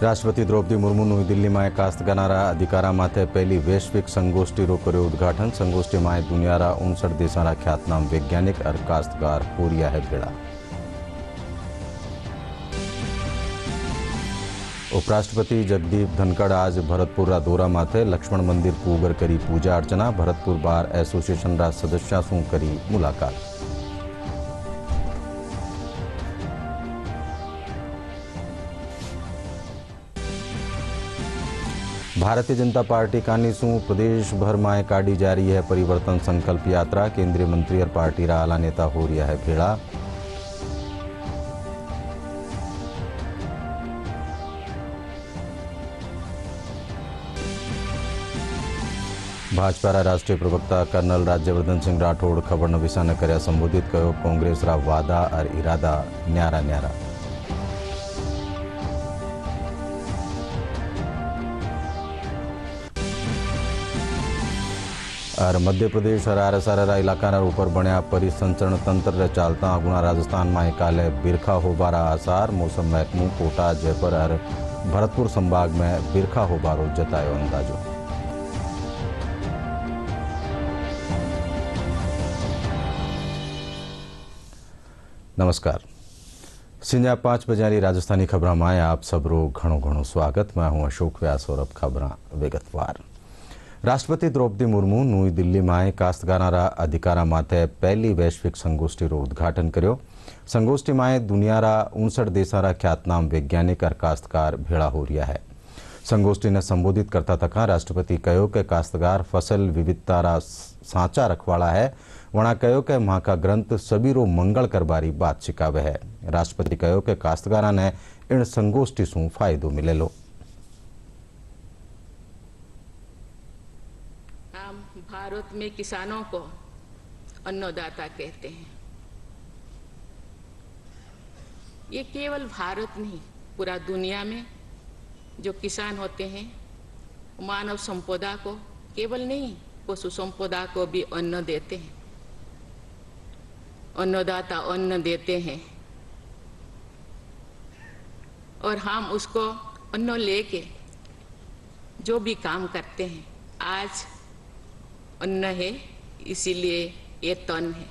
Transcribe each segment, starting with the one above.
राष्ट्रपति द्रौपदी मुर्मू नई दिल्ली में कास्तकारों अधिकारा माथे पहली वैश्विक संगोष्ठी कर्यो उद्घाटन। संगोष्ठी में दुनियारा 59 देशों ख्यातनाम वैज्ञानिक और काश्तकार हो रहा है भेड़ा। उपराष्ट्रपति जगदीप धनखड़ आज भरतपुर दौरा माथे लक्ष्मण मंदिर पूगर करी पूजा अर्चना। भरतपुर बार एसोसिएशन सदस्यों से करी मुलाकात। भारतीय जनता पार्टी कानीसू प्रदेश भर में काढ़ी जा रही है परिवर्तन संकल्प यात्रा। केंद्रीय मंत्री और पार्टी रा आला नेता हो रहा है भेड़ा। भाजपा रा राष्ट्रीय प्रवक्ता कर्नल राज्यवर्धन सिंह राठौड़ खबर नवीसा ने कर्या संबोधित कयो। कांग्रेस रा वादा और इरादा न्यारा न्यारा। और मध्य प्रदेश और आरसारा इलाका ऊपर बन्या परिसंचरण तंत्र चालता अगुणा राजस्थान में काले बिरखा होबारा आसार। मौसम महकमू कोटा जयपुर और भरतपुर संभाग में बिरखा होबारो जतायो अंदाजो। नमस्कार। संजा 5 बजे राजस्थानी खबर में आप सबरो घणो स्वागत। मैं हूं अशोक व्यास और अब खबर विगतवार। राष्ट्रपति द्रौपदी मुर्मू नई दिल्ली में काश्तकारों अधिकारा माथे पहली वैश्विक संगोष्ठी उद्घाटन कर्यो। संगोष्ठी में दुनियारा 59 देशों ख्यातनाम वैज्ञानिक और काश्तकार भेड़ा हो रहा है। संगोष्ठी ने संबोधित करता तक राष्ट्रपति कहो कि काश्तकार फसल विविधता रा सांचा रखवाड़ा है। वणा कहो कि मां का ग्रंथ सबीरो मंगल करबारी बात शिकावे है। राष्ट्रपति कहो कि काश्तकारों ने इन संगोष्ठी से फायदो मिलेलो। भारत में किसानों को अन्नदाता कहते हैं। ये केवल भारत नहीं, पूरा दुनिया में जो किसान होते हैं मानव संपदा को केवल नहीं, पशु संपदा को भी अन्न देते हैं। अन्नदाता अन्न देते हैं और हम उसको अन्न लेके जो भी काम करते हैं। आज अन्न है इसीलिए ये तन है,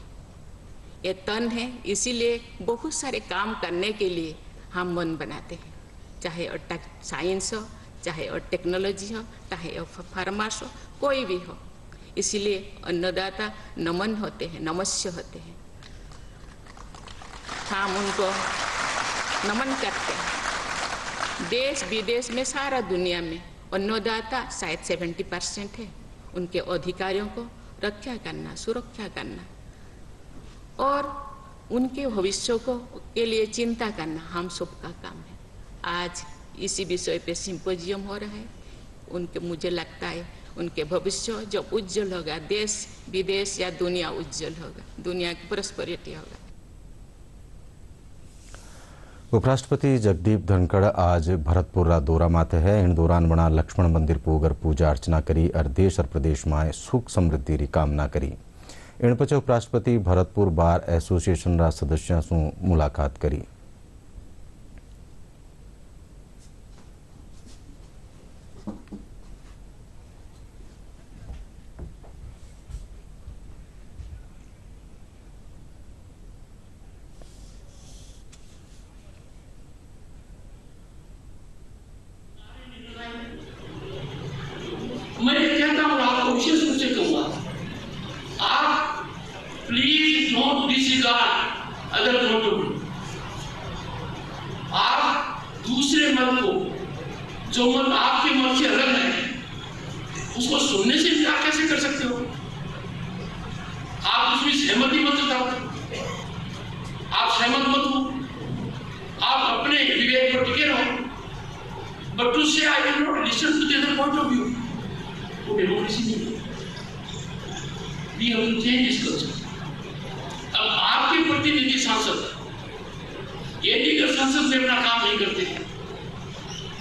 ये तन है इसीलिए बहुत सारे काम करने के लिए हम मन बनाते हैं, चाहे साइंस हो, चाहे और टेक्नोलॉजी हो, चाहे फार्मास हो, कोई भी हो। इसीलिए अन्नदाता नमन होते हैं, नमस्य होते हैं। हम उनको नमन करते हैं। देश विदेश में सारा दुनिया में अन्नदाता शायद 70% है। उनके अधिकारियों को रक्षा करना, सुरक्षा करना और उनके भविष्य को के लिए चिंता करना हम सबका काम है। आज इसी विषय पे सिंपोजियम हो रहा है। उनके मुझे लगता है उनके भविष्य जो उज्जवल होगा, देश विदेश या दुनिया उज्जवल होगा, दुनिया की प्रॉस्पेरिटी होगा। उपराष्ट्रपति जगदीप धनखड़ आज भरतपुर दौरा माथे है। इन दौरान बना लक्ष्मण मंदिर पूगर पूजा अर्चना करी और देश और प्रदेश में सुख समृद्धि की कामना करी। इन पछे उपराष्ट्रपति भरतपुर बार एसोसिएशन सदस्यों से मुलाकात करी। मैं कहता हूं, आपको विशेष रूप से कहूंगा, आप please don't disregard other point of view. आप दूसरे मत को, जो मत आपके मत से अलग है, उसको सुनने से इनकार कैसे कर सकते हो? आप उसमें सहमति मत जताओ, आप सहमत मत हो, आप अपने विवेक पर टिके रहो। But to say I will not listen to the other point of view, वो डेमोक्रेसी नहीं है। We have to change this culture. अब आपके प्रतिनिधि सांसद ये लीगल संसद में अपना काम नहीं करते,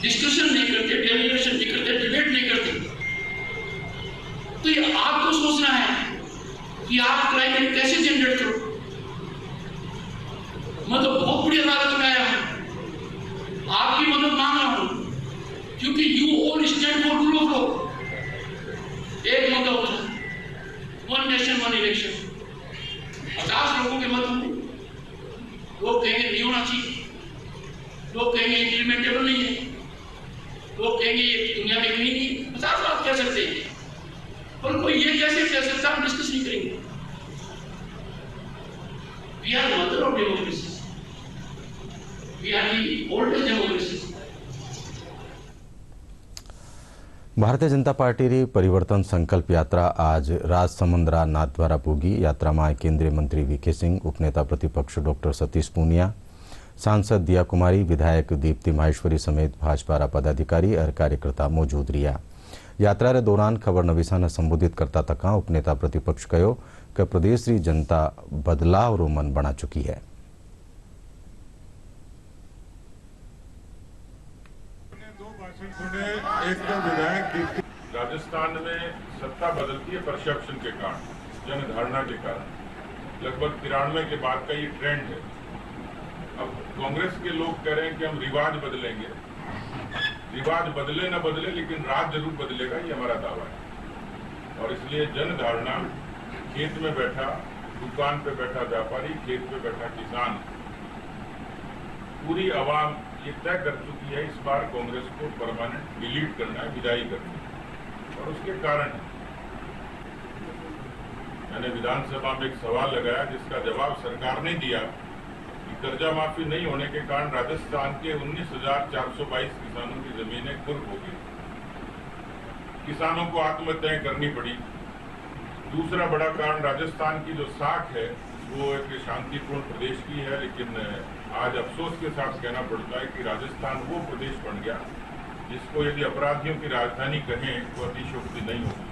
डिस्कशन नहीं करते, डेलीगेशन नहीं करते, डिबेट नहीं करते, तो ये आपको सोचना है कि आप क्लाइमेट कैसे जनरेट करो। मैं तो बहुत बड़ी अदालत में आया हूं, आपकी मदद मांग रहा हूं क्योंकि you all stand for rule of law. एक मुद्दा उठा, वन नेशन वन इलेक्शन। 50 लोगों के मत होंगे, लोग कहेंगे नहीं होना चाहिए, लोग कहेंगे इम्प्लीमेंटेबल नहीं है, लोग कहेंगे ये दुनिया में कहीं नहीं है। 50 बात कह सकते हैं, पर कोई ये कैसे कह सकता, हम डिस्कस नहीं करेंगे। We are mother of democracy, we are the oldest democracy. Bharatiya Janata party परिवर्तन संकल्प यात्रा आज राजसमुंद्रा नाथद्वारा पूगी। यात्रा में केंद्रीय मंत्री वीके सिंह, उपनेता प्रतिपक्ष डॉक्टर सतीश पूनिया, सांसद दिया कुमारी, विधायक दीप्ति माहेश्वरी समेत भाजपा पदाधिकारी और कार्यकर्ता मौजूद रहा। यात्रा रे दौरान खबरनवीसा ने संबोधित करता तका उपनेता प्रतिपक्ष कहो कि प्रदेश की जनता बदलाव रो मन बना चुकी है। राजस्थान में सत्ता बदलती है परसेप्शन के कारण, जनधारणा के कारण। लगभग 93 के बाद का ये ट्रेंड है। अब कांग्रेस के लोग कह रहे हैं कि हम रिवाज बदलेंगे। रिवाज बदले ना बदले, लेकिन राज जरूर बदलेगा, ये हमारा दावा है। और इसलिए जनधारणा, खेत में बैठा, दुकान पे बैठा व्यापारी, खेत पे बैठा किसान, पूरी आवाम ये तय कर चुकी है इस बार कांग्रेस को परमानेंट डिलीट करना है, विदाई करनी है। और उसके कारण मैंने विधानसभा में एक सवाल लगाया जिसका जवाब सरकार ने दिया कि कर्जा माफी नहीं होने के कारण राजस्थान के 19,422 किसानों की जमीनें कुर्क हो गई। किसानों को आत्महत्याएं करनी पड़ी। दूसरा बड़ा कारण राजस्थान की जो साख है वो एक शांतिपूर्ण प्रदेश की है, लेकिन आज अफसोस के साथ कहना पड़ता है कि राजस्थान वो प्रदेश बन गया जिसको यदि अपराधियों की राजधानी कहें तो अतिशयोक्ति नहीं होगी।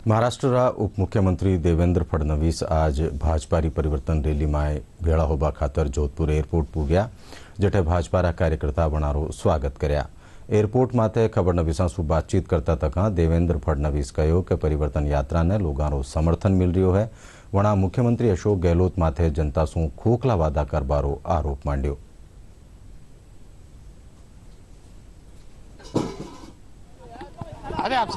महाराष्ट्र उप मुख्यमंत्री देवेंद्र फडणवीस आज भाजपा परिवर्तन रैली में भेड़ा होबा खातर जोधपुर एयरपोर्ट पूग्या, जेठे भाजपा कार्यकर्ता बनारो स्वागत कर्या। एयरपोर्ट माथे खबरनवीसा सु बातचीत करता तका देवेंद्र फडणवीस कहो कि परिवर्तन यात्रा ने लोगों समर्थन मिल रह्यो है। वणा मुख्यमंत्री अशोक गहलोत माथे जनता सु खोखला वादा करबारो आरोप मांड्यो। अरे आप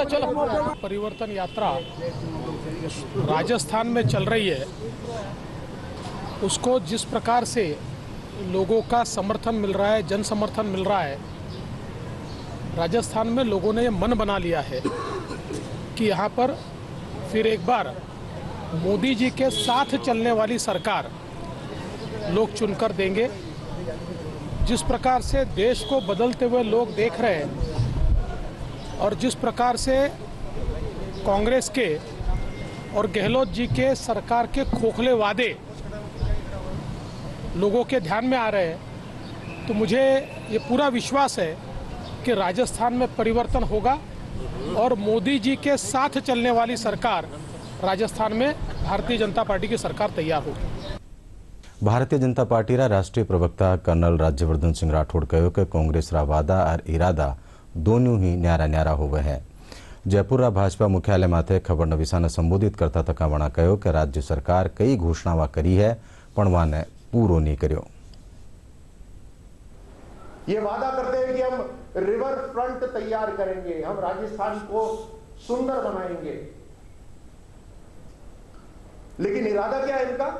चलो परिवर्तन यात्रा राजस्थान में चल रही है, उसको जिस प्रकार से लोगों का समर्थन मिल रहा है, जन समर्थन मिल रहा है, राजस्थान में लोगों ने ये मन बना लिया है कि यहाँ पर फिर एक बार मोदी जी के साथ चलने वाली सरकार लोग चुनकर देंगे। जिस प्रकार से देश को बदलते हुए लोग देख रहे हैं और जिस प्रकार से कांग्रेस के और गहलोत जी के सरकार के खोखले वादे लोगों के ध्यान में आ रहे हैं, तो मुझे ये पूरा विश्वास है कि राजस्थान में परिवर्तन होगा और मोदी जी के साथ चलने वाली सरकार राजस्थान में भारतीय जनता पार्टी की सरकार तैयार होगी। भारतीय जनता पार्टी राष्ट्रीय प्रवक्ता कर्नल राज्यवर्धन सिंह राठौड़ कहो कि कांग्रेस रा वादा और इरादा दोनों ही न्यारा न्यारा हुए हैं। जयपुर भाजपा मुख्यालय माथे खबरनवीसा ने संबोधित करता तकावणा कहो कि राज्य सरकार कई घोषणावां करी है पण वाने पूरो नहीं कर्यो। ये वादा करते हैं कि हम रिवर फ्रंट तैयार करेंगे, हम राजस्थान को सुंदर बनाएंगे, लेकिन इरादा क्या है इनका?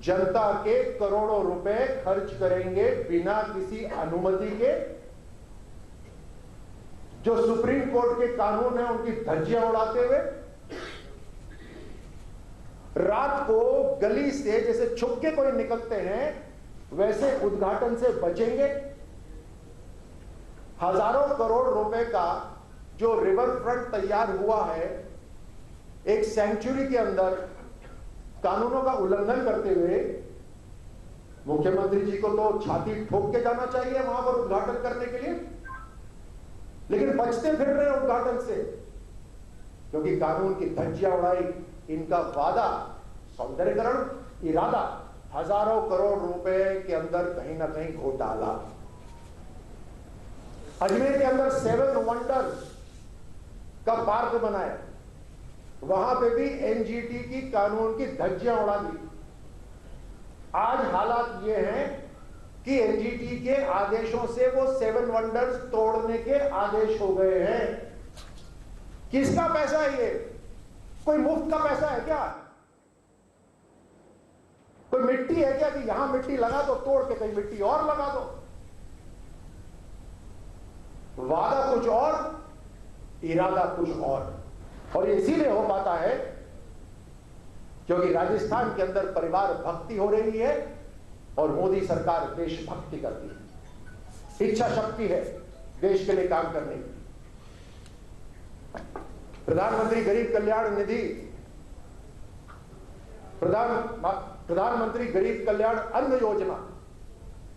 जनता के करोड़ों रुपए खर्च करेंगे बिना किसी अनुमति के। जो सुप्रीम कोर्ट के कानून है उनकी धज्जियां उड़ाते हुए रात को गली से जैसे छुप के कोई निकलते हैं वैसे उद्घाटन से बचेंगे। हजारों करोड़ रुपए का जो रिवर फ्रंट तैयार हुआ है, एक सेंचुरी के अंदर कानूनों का उल्लंघन करते हुए मुख्यमंत्री जी को तो छाती ठोक के जाना चाहिए वहां पर उद्घाटन करने के लिए, लेकिन बचते फिर रहे उद्घाटन से क्योंकि कानून की धज्जियां उड़ाई। इनका वादा सौंदर्यीकरण, इरादा हजारों करोड़ रुपए के अंदर कहीं ना कहीं घोटाला। अजमेर के अंदर 7 वंडर्स का पार्क बनाया, वहां पे भी एनजीटी की कानून की धज्जियां उड़ा दी। आज हालात बात यह है कि एनजीटी के आदेशों से वो 7 वंडर्स तोड़ने के आदेश हो गए हैं। किसका पैसा है ये? कोई मुफ्त का पैसा है क्या? कोई मिट्टी है क्या कि यहां मिट्टी लगा दो, तोड़ के कहीं मिट्टी और लगा दो? वादा कुछ और, इरादा कुछ और ये इसीलिए हो पाता है क्योंकि राजस्थान के अंदर परिवार भक्ति हो रही है और मोदी सरकार देशभक्ति करती है, इच्छा शक्ति है देश के लिए काम करने की। प्रधानमंत्री गरीब कल्याण निधि, प्रधानमंत्री गरीब कल्याण अन्न योजना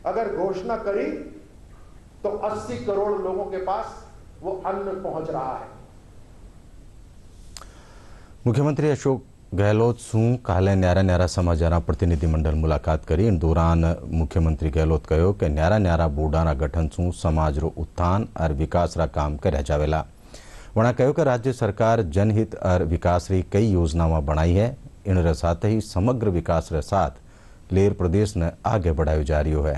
अगर घोषणा करी तो 80 करोड़ लोगों के पास वो अन्न पहुंच रहा है। मुख्यमंत्री अशोक गहलोत શું કાલે ન્યારા સમાચારના પ્રતિનિધિમંડળ મુલાકાત કરી દોરાન મુખ્યમંત્રી ગહેલોત કહ્યું કે ન્યારા બોર્ડાના ગઠન શું સમાજરો ઉત્થાન और विकासरा काम કર્યા जावेला। वणा કહ્યું કે राज्य सरकार जनहित और विकासरी कई योजनाओं बनाई है। इन साथ ही समग्र विकास साथ लेर प्रदेश ने आगे बढ़ायो जा रही है।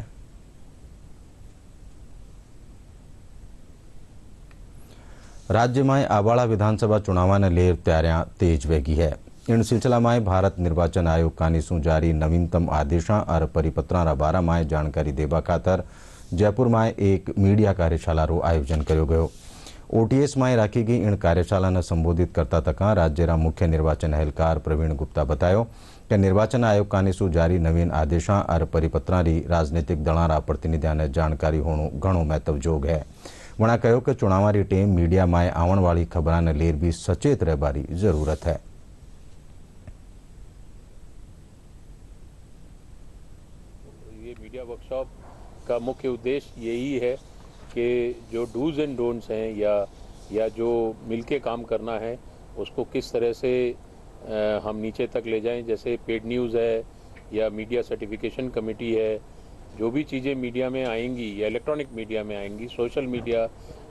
राज्य में आवाड़ा विधानसभा चुनाव ने लेर तैयारियां तेज वेगी है। इन सिलसिला में भारत निर्वाचन आयोग कानीसू जारी नवीनतम आदेशा और परिपत्रा बारा में जानकारी देवा खातर जयपुर में एक मीडिया कार्यशाला रो आयोजन किया गयो। ओटीएस में राखी गई इन कार्यशाला ने संबोधित करता तका राज्य मुख्य निर्वाचन एहलकार प्रवीण गुप्ता बतायो कि निर्वाचन आयोग कानीसू जारी नवीन आदेशा और परिपत्रा राजनीतिक दलारा प्रतिनिधियों ने जानकारी होनो घणो महत्वजोग है। वणा कहो कि चुनावारी टीम मीडिया में आवन वाली खबरां ने लेर भी सचेत रहबारी जरूरत है। ये मीडिया वर्कशॉप का मुख्य उद्देश्य यही है कि जो डूज एंड डोंट्स हैं या जो मिलके काम करना है उसको किस तरह से हम नीचे तक ले जाएं। जैसे पेड न्यूज़ है या मीडिया सर्टिफिकेशन कमेटी है, जो भी चीज़ें मीडिया में आएंगी या इलेक्ट्रॉनिक मीडिया में आएंगी, सोशल मीडिया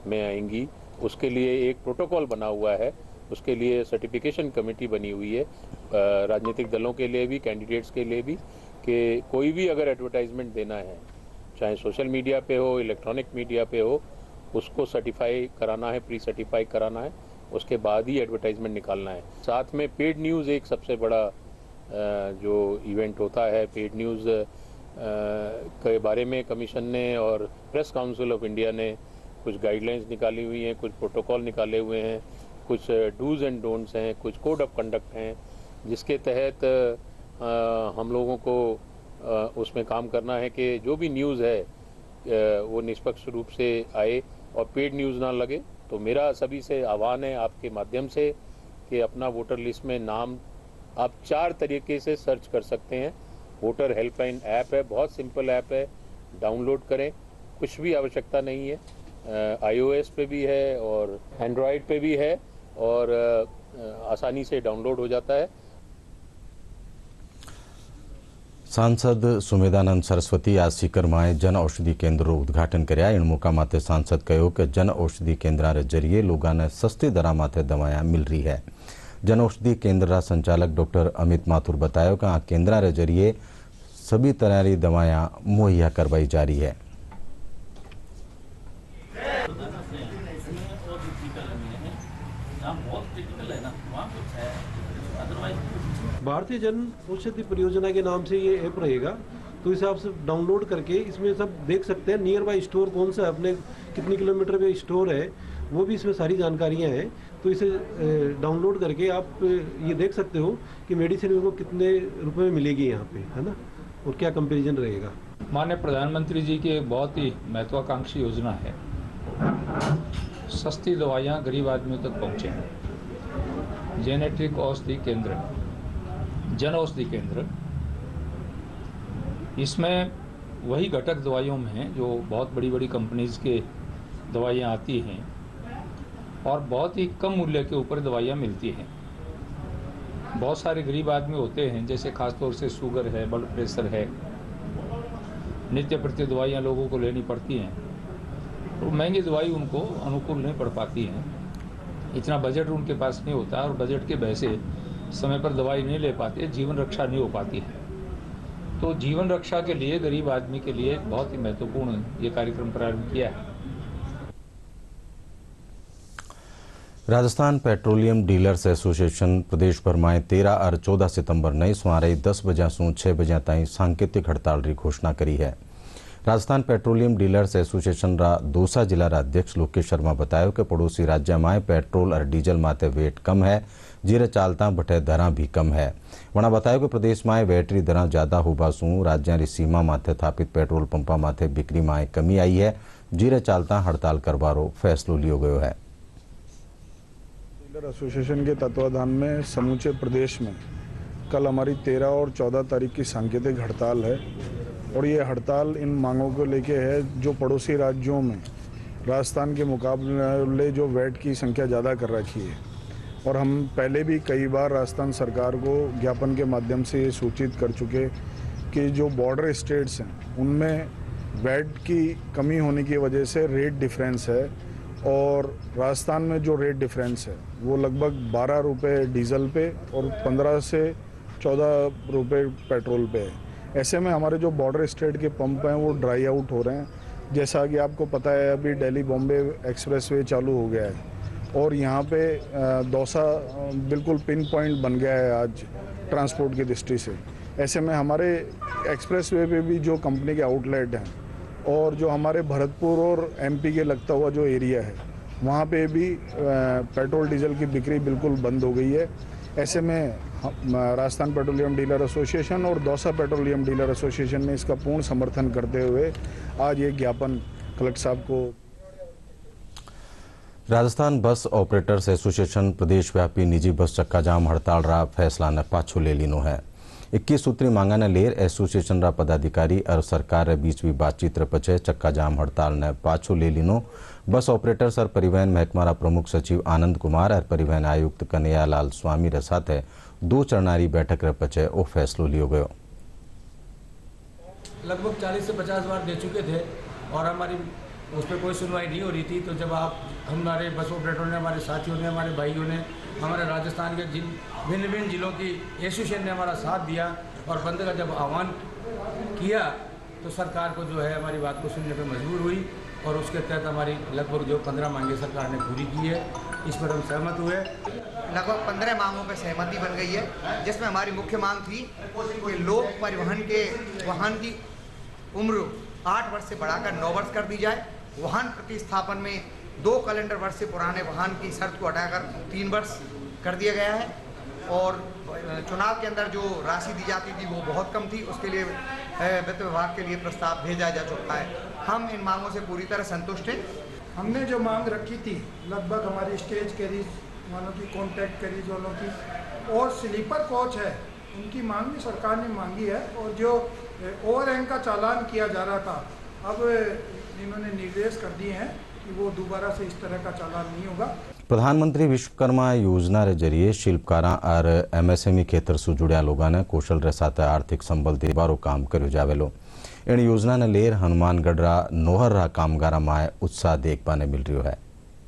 में आएंगी, उसके लिए एक प्रोटोकॉल बना हुआ है, उसके लिए सर्टिफिकेशन कमेटी बनी हुई है राजनीतिक दलों के लिए भी, कैंडिडेट्स के लिए भी, कि कोई भी अगर एडवर्टाइजमेंट देना है चाहे सोशल मीडिया पे हो, इलेक्ट्रॉनिक मीडिया पे हो, उसको सर्टिफाई कराना है, प्री सर्टिफाई कराना है, उसके बाद ही एडवर्टाइजमेंट निकालना है। साथ में पेड न्यूज़ एक सबसे बड़ा जो इवेंट होता है। पेड न्यूज़ के बारे में कमीशन ने और प्रेस काउंसिल ऑफ इंडिया ने कुछ गाइडलाइंस निकाली हुई हैं, कुछ प्रोटोकॉल निकाले हुए हैं, कुछ डूज एंड डोंट्स हैं, कुछ कोड ऑफ कंडक्ट हैं, जिसके तहत हम लोगों को उसमें काम करना है कि जो भी न्यूज़ है वो निष्पक्ष रूप से आए और पेड न्यूज़ ना लगे। तो मेरा सभी से आह्वान है आपके माध्यम से कि अपना वोटर लिस्ट में नाम आप 4 तरीके से सर्च कर सकते हैं। वोटर हेल्पलाइन ऐप है, बहुत सिंपल ऐप है, डाउनलोड करें, कुछ भी आवश्यकता नहीं है। iOS पे भी है और एंड्रॉयड पे भी है और आसानी से डाउनलोड हो जाता है। सांसद सुमेधानंद सरस्वती आज सीकर में जन औषधि केन्द्र उद्घाटन कर्या। इन मौका माथे सांसद कहो कि जन औषधि केन्द्र जरिए लोगों ने सस्ती दर माथे दवाएं मिल रही है। जन औषधि केन्द्र संचालक डॉक्टर अमित माथुर बताया कि आ केन्द्र जरिए सभी तरह की दवाएं मुहैया करवाई जा रही है। भारतीय जन औषधि परियोजना के नाम से ये ऐप रहेगा, तो इसे आप सब डाउनलोड करके इसमें सब देख सकते हैं। नियर बाय स्टोर कौन सा है, अपने कितनी किलोमीटर पे स्टोर है, वो भी इसमें सारी जानकारियां हैं। तो इसे डाउनलोड करके आप ये देख सकते हो कि मेडिसिन उनको कितने रुपए में मिलेगी यहाँ पे, है ना, और क्या कंपेरिजन रहेगा। माननीय प्रधानमंत्री जी की एक बहुत ही महत्वाकांक्षी योजना है, सस्ती दवाइयाँ गरीब आदमियों तक पहुँचे। जेनेटिक औषधि केंद्र, जन औषधि केंद्र, इसमें वही घटक दवाइयों में हैं जो बहुत बड़ी बड़ी कंपनीज के दवाइयाँ आती हैं और बहुत ही कम मूल्य के ऊपर दवाइयाँ मिलती हैं। बहुत सारे गरीब आदमी होते हैं, जैसे खासतौर से शुगर है, ब्लड प्रेशर है, नित्य प्रति दवाइयाँ लोगों को लेनी पड़ती हैं, तो महंगी दवाई उनको अनुकूल नहीं पड़ पाती हैं। इतना बजट उनके पास नहीं होता और बजट के वजह से समय पर दवाई नहीं ले पाते, जीवन रक्षा नहीं हो पाती है। तो जीवन रक्षा के लिए गरीब आदमी के लिए बहुत ही महत्वपूर्ण ये कार्यक्रम प्रारंभ किया है। राजस्थान पेट्रोलियम डीलर्स एसोसिएशन प्रदेश भर में 13 और 14 सितंबर नई सवारे 10 बजे से 6 बजे ताईं सांकेतिक हड़ताल की घोषणा करी है। राजस्थान पेट्रोलियम डीलर्स एसोसिएशन रा दौसा जिला अध्यक्ष लोकेश शर्मा बताया कि पड़ोसी राज्य में पेट्रोल और डीजल माथे वेट कम है, जीरे चालता बटे दर भी कम है। वणा बताया कि प्रदेश में वेट री दर ज्यादा होबा सु राज्य री सीमा माथे स्थापित पेट्रोल पंपा माथे बिक्री में कमी आई है, जीरे चालता हड़ताल करवारो फैसलो लियो गयो है। डीलर एसोसिएशन के तत्वाधान में समूचे प्रदेश में कल हमारी 13 और 14 तारीख की सांकेतिक हड़ताल है और ये हड़ताल इन मांगों को लेके है जो पड़ोसी राज्यों में राजस्थान के मुकाबले जो वैट की संख्या ज़्यादा कर रखी है। और हम पहले भी कई बार राजस्थान सरकार को ज्ञापन के माध्यम से ये सूचित कर चुके कि जो बॉर्डर स्टेट्स हैं उनमें वैट की कमी होने की वजह से रेट डिफरेंस है और राजस्थान में जो रेट डिफरेंस है वो लगभग 12 रुपये डीजल पे और 15 से 14 रुपये पेट्रोल पे है। ऐसे में हमारे जो बॉर्डर स्टेट के पंप हैं वो ड्राई आउट हो रहे हैं। जैसा कि आपको पता है अभी दिल्ली बॉम्बे एक्सप्रेसवे चालू हो गया है और यहाँ पे दौसा बिल्कुल पिन पॉइंट बन गया है आज ट्रांसपोर्ट की दृष्टि से। ऐसे में हमारे एक्सप्रेसवे पे भी जो कंपनी के आउटलेट हैं और जो हमारे भरतपुर और एमपी के लगता हुआ जो एरिया है वहाँ पे भी पेट्रोल डीजल की बिक्री बिल्कुल बंद हो गई है। ऐसे में राजस्थान पेट्रोलियम डीलर एसोसिएशन और दौसा पेट्रोलियम डीलर एसोसिएशन ने इसका पूर्ण समर्थन करते हुए आज ये ज्ञापन कलेक्टर साहब को। राजस्थान बस ऑपरेटर्स एसोसिएशन प्रदेश व्यापी निजी बस चक्का जाम हड़ताल रा फैसला ने पाछो ले लीनो है। 21 सूत्री मांगा ने लेर एसोसिएशन रा पदाधिकारी और सरकार रे बीच भी बातचीत रे पछे चक्का जाम हड़ताल ने पाछो ले लीनो। बस ऑपरेटर्स और परिवहन महकमा रा प्रमुख सचिव आनंद कुमार और परिवहन आयुक्त कन्हैयालाल स्वामी रे साथे 2 चरणारी बैठक रे पछे ओ फैसलो लियो गयो। लगभग 40 से 50 बार दे चुके थे और हमारी उस पर कोई सुनवाई नहीं हो रही थी। तो जब हमारे बस ऑपरेटरों ने, हमारे साथियों ने, हमारे भाइयों ने, हमारे राजस्थान के भिन्न भिन्न जिलों की एसोसिएशन ने हमारा साथ दिया और बंद का जब आह्वान किया तो सरकार को जो है हमारी बात को सुनने पर मजबूर हुई और उसके तहत हमारी लगभग जो 15 मांगे सरकार ने पूरी की है, इस पर हम सहमत हुए। लगभग 15 मांगों पर सहमति बन गई है, जिसमें हमारी मुख्य मांग थी कि लोक परिवहन के वाहन की उम्र 8 वर्ष से बढ़ाकर 9 वर्ष कर दी जाए। वाहन प्रतिस्थापन में 2 कैलेंडर वर्ष से पुराने वाहन की शर्त को हटाकर 3 वर्ष कर दिया गया है और चुनाव के अंदर जो राशि दी जाती थी वो बहुत कम थी, उसके लिए वित्त विभाग के लिए प्रस्ताव भेजा जा चुका है। हम इन मांगों से पूरी तरह संतुष्ट हैं। हमने जो मांग रखी थी लगभग हमारी स्टेज कैरीज वालों की, कॉन्ट्रैक्ट कैरीज वालों की और स्लीपर कोच है उनकी मांग भी सरकार ने मांगी है और जो ओवरहैंग का चालान किया जा रहा था अब इन्होंने निर्देश कर दिए हैं कि वो दोबारा से इस तरह का चालान नहीं होगा। प्रधानमंत्री विश्वकर्मा योजना रे जरिए शिल्पकारा और एमएसएमई क्षेत्र से जुड़िया लोगों ने कौशल रे साथ आर्थिक संबल देवारो काम कर्यो जावेलो। इन योजना ने लेर हनुमानगढ़ रा नोहर रा कामगारा में उत्साह देखने ने मिल रही है।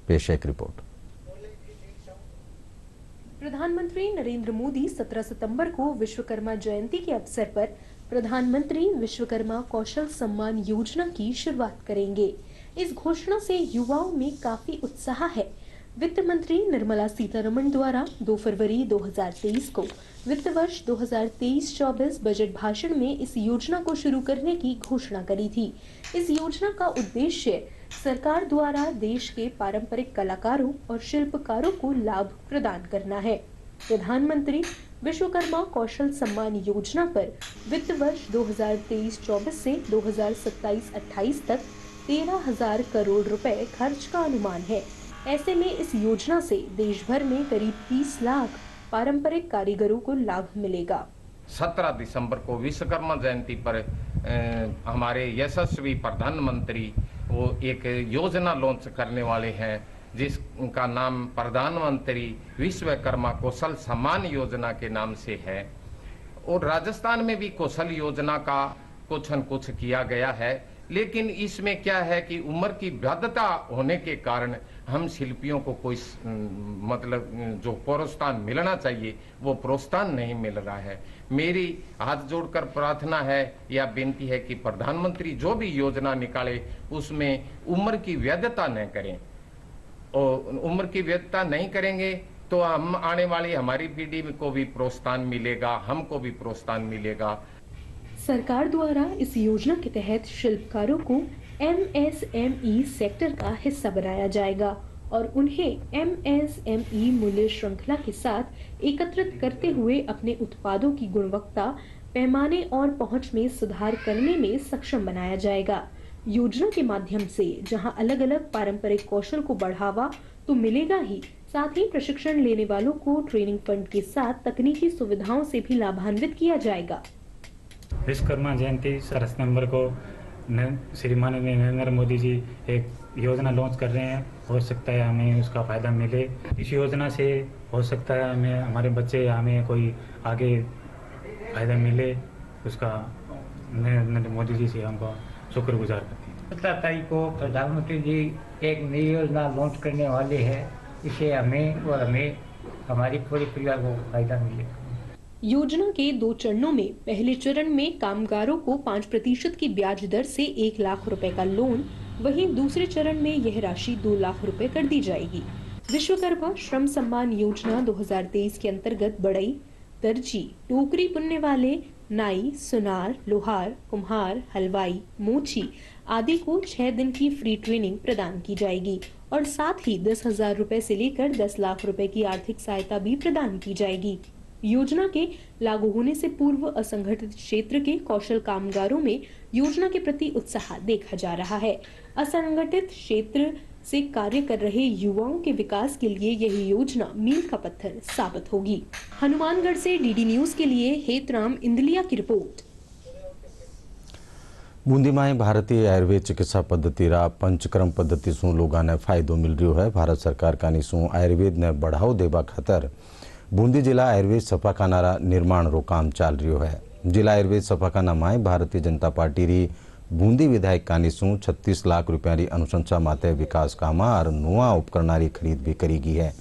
पेश एक रिपोर्ट। प्रधानमंत्री नरेंद्र मोदी 17 सितंबर को विश्वकर्मा जयंती के अवसर पर प्रधानमंत्री विश्वकर्मा कौशल सम्मान योजना की शुरुआत करेंगे। इस घोषणा से युवाओं में काफी उत्साह है। वित्त मंत्री निर्मला सीतारमण द्वारा 2 फरवरी 2023 को वित्त वर्ष 2023-24 बजट भाषण में इस योजना को शुरू करने की घोषणा करी थी। इस योजना का उद्देश्य सरकार द्वारा देश के पारंपरिक कलाकारों और शिल्पकारों को लाभ प्रदान करना है। प्रधानमंत्री विश्वकर्मा कौशल सम्मान योजना पर वित्त वर्ष 2023-24 से 2027-28 तक 13,000 करोड़ रुपए खर्च का अनुमान है। ऐसे में इस योजना से देश भर में करीब 30 लाख पारंपरिक कारीगरों को लाभ मिलेगा। 17 दिसंबर को विश्वकर्मा जयंती पर हमारे यशस्वी प्रधानमंत्री वो एक योजना लॉन्च करने वाले हैं जिसका नाम प्रधानमंत्री विश्वकर्मा कौशल सम्मान योजना के नाम से है। और राजस्थान में भी कौशल योजना का कुछ न कुछ किया गया है। लेकिन इसमें क्या है कि उम्र की वैधता होने के कारण हम शिल्पियों को कोई मतलब जो प्रोत्साहन मिलना चाहिए वो प्रोत्साहन नहीं मिल रहा है। मेरी हाथ जोड़कर प्रार्थना है या बेनती है कि प्रधानमंत्री जो भी योजना निकाले उसमें उम्र की वैधता न करें, और उम्र की वैधता नहीं करेंगे तो हम आने वाली हमारी पीढ़ी को भी प्रोत्साहन मिलेगा, हमको भी प्रोत्साहन मिलेगा। सरकार द्वारा इस योजना के तहत शिल्पकारों को MSME सेक्टर का हिस्सा बनाया जाएगा और उन्हें MSME मूल्य श्रृंखला के साथ एकत्रित करते हुए अपने उत्पादों की गुणवत्ता, पैमाने और पहुंच में सुधार करने में सक्षम बनाया जाएगा। योजना के माध्यम से जहां अलग अलग पारंपरिक कौशल को बढ़ावा तो मिलेगा ही, साथ ही प्रशिक्षण लेने वालों को ट्रेनिंग फंड के साथ तकनीकी सुविधाओं से भी लाभान्वित किया जाएगा। विश्वकर्मा जयंती 17 नवंबर को श्री माननीय नरेंद्र मोदी जी एक योजना लॉन्च कर रहे हैं। हो सकता है हमें उसका फ़ायदा मिले। इस योजना से हो सकता है हमें, हमारे बच्चे, हमें कोई आगे फ़ायदा मिले। उसका नरेंद्र मोदी जी से हमको शुक्रगुजार करते हैं। 17 तारीख को प्रधानमंत्री जी एक नई योजना लॉन्च करने वाले हैं। इससे हमें और हमारी पूरी परिवार को फायदा मिलेगा। योजना के 2 चरणों में पहले चरण में कामगारों को 5% की ब्याज दर से 1 लाख रुपए का लोन, वहीं दूसरे चरण में यह राशि 2 लाख रुपए कर दी जाएगी। विश्वकर्मा श्रम सम्मान योजना 2023 के अंतर्गत बढ़ई, दर्जी, टोकरी बुनने वाले, नाई, सुनार, लोहार, कुम्हार, हलवाई, मोची आदि को 6 दिन की फ्री ट्रेनिंग प्रदान की जाएगी और साथ ही 10,000 रुपए से लेकर 10 लाख रुपए की आर्थिक सहायता भी प्रदान की जाएगी। योजना के लागू होने से पूर्व असंगठित क्षेत्र के कौशल कामगारों में योजना के प्रति उत्साह देखा जा रहा है। असंगठित क्षेत्र से कार्य कर रहे युवाओं के विकास के लिए यह योजना मील का पत्थर साबित होगी। हनुमानगढ़ से डीडी न्यूज के लिए हेतराम इंदलिया की रिपोर्ट। बूंदी में भारतीय आयुर्वेद चिकित्सा पद्धति रा पंचकर्म पद्धति शू लोगों ने फायदो मिल रहा है। भारत सरकार का निशू आयुर्वेद ने बढ़ावो देवा खातर बूंदी जिला आयुर्वेद सफाखाना निर्माण रो काम चाल रहा है। जिला आयुर्वेद सफाखाना में भारतीय जनता पार्टी री बूंदी विधायक का निशू 36 लाख रुपया री अनुशंसा माते विकास काम और नवा उपकरण की खरीद भी करी गई है।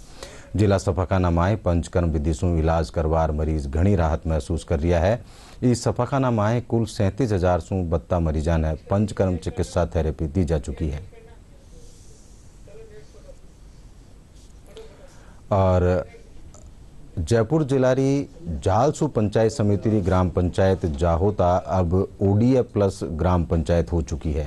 जिला सफाखाना में पंचकर्म विधि शू इलाज करवार मरीज घनी राहत महसूस कर रहा है। इस सफाखाना में कुल 37,000 शू 72 मरीजा ने पंचकर्म चिकित्सा थेरेपी दी जा चुकी है। और जयपुर जिला री जालसू पंचायत समिति री ग्राम पंचायत जाहोता अब ODF प्लस ग्राम पंचायत हो चुकी है।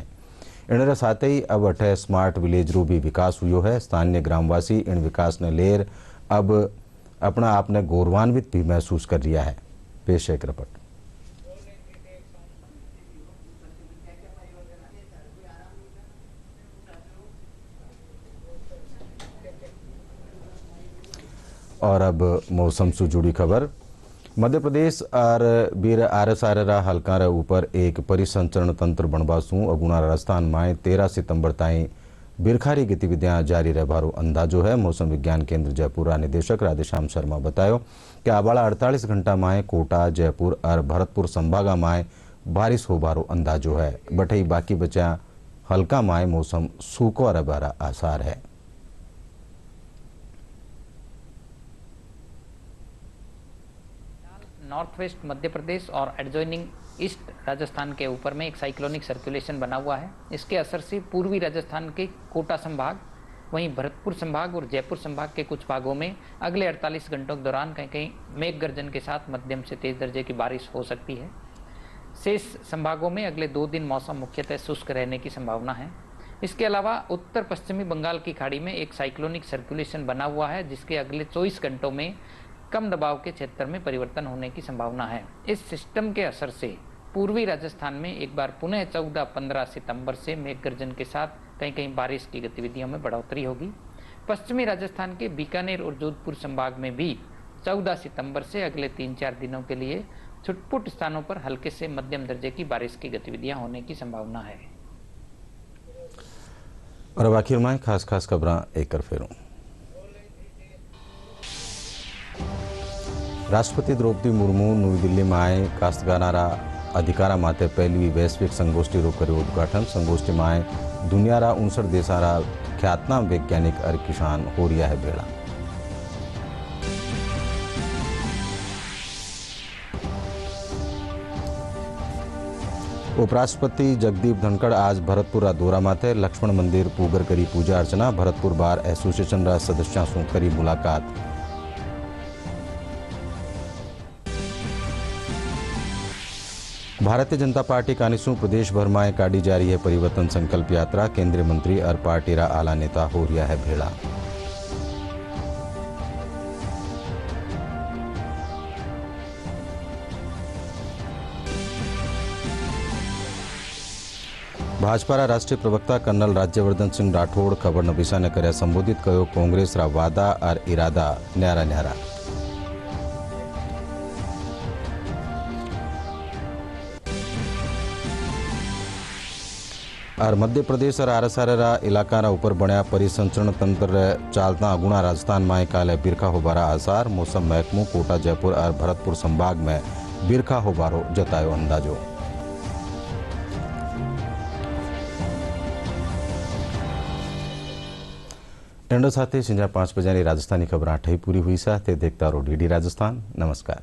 इन साथ ही अब अठे स्मार्ट विलेज रू भी विकास हुआ है। स्थानीय ग्रामवासी इन विकास ने लेर अब अपना आपने गौरवान्वित भी महसूस कर रहा है। पेश एक रिपोर्ट। और अब मौसम से जुड़ी खबर। मध्य प्रदेश और बीर आरसारा हल्का रे ऊपर एक परिसंचरण तंत्र बनवासू अगुणा राजस्थान में 13 सितंबर ताई बिरखारी गतिविधियां जारी रहबारो अंदाजो है। मौसम विज्ञान केंद्र जयपुर निदेशक राधेश्याम शर्मा बतायो कि आवाला 48 घंटा में कोटा, जयपुर और भरतपुर संभागा में बारिश होबारो अंदाजो है। बटई बाकी बचा हल्का में मौसम सूखा रहबारा आसार है। नॉर्थ वेस्ट मध्य प्रदेश और एडजॉइनिंग ईस्ट राजस्थान के ऊपर में एक साइक्लोनिक सर्कुलेशन बना हुआ है। इसके असर से पूर्वी राजस्थान के कोटा संभाग, वहीं भरतपुर संभाग और जयपुर संभाग के कुछ भागों में अगले 48 घंटों के दौरान कहीं कहीं मेघ गर्जन के साथ मध्यम से तेज दर्जे की बारिश हो सकती है। शेष संभागों में अगले 2 दिन मौसम मुख्यतः शुष्क रहने की संभावना है। इसके अलावा उत्तर पश्चिमी बंगाल की खाड़ी में एक साइक्लोनिक सर्कुलेशन बना हुआ है, जिसके अगले 24 घंटों में कम दबाव के क्षेत्र में परिवर्तन होने की संभावना है। इस सिस्टम के असर से पूर्वी राजस्थान में एक बार पुनः 14-15 सितंबर से मेघ गर्जन के साथ कहीं कहीं बारिश की गतिविधियों में बढ़ोतरी होगी। पश्चिमी राजस्थान के बीकानेर और जोधपुर संभाग में भी 14 सितंबर से अगले 3-4 दिनों के लिए छुटपुट स्थानों पर हल्के से मध्यम दर्जे की बारिश की गतिविधियां होने की संभावना है। और अब आखिर में खास खबर एक कर फेरूं। राष्ट्रपति द्रौपदी मुर्मू नई दिल्ली में काश्तकारा अधिकारा माटे पहली वैश्विक संगोष्ठी कर्યું उद्घाटन। संगोष्ठी में दुनियारा 59 देशारा ख्यातनाम वैज्ञानिक और किसान हो रहा है भेड़ा। उपराष्ट्रपति जगदीप धनखड़ आज भरतपुर दौरा माटे लक्ष्मण मंदिर पूगर करी पूजा अर्चना। भरतपुर बार एसोसिएशन रा सदस्यों से करी मुलाकात। भारतीय जनता पार्टी कानिसू प्रदेश भर में काढ़ी जा रही है परिवर्तन संकल्प यात्रा। केंद्रीय मंत्री और पार्टी रा आला नेता हो रहा है भेड़ा। भाजपा रा राष्ट्रीय प्रवक्ता कर्नल राज्यवर्धन सिंह राठौड़ खबर नबीसा ने कर्या संबोधित कयो कांग्रेस रा वादा और इरादा न्यारा न्यारा। और मध्य प्रदेश और आरसार इलाका ऊपर बन्या परिसंचरण तंत्र चालता गुणा राजस्थान में काले बिरखा होबारा आसार। मौसम महकमो कोटा जयपुर और भरतपुर संभाग में बिरखा होबारो जतायो अंदाजो। एंडो साथे संजा 5 बजे राजस्थानी खबर 8 पूरी हुई। साथ देखता रहो DD राजस्थान। नमस्कार।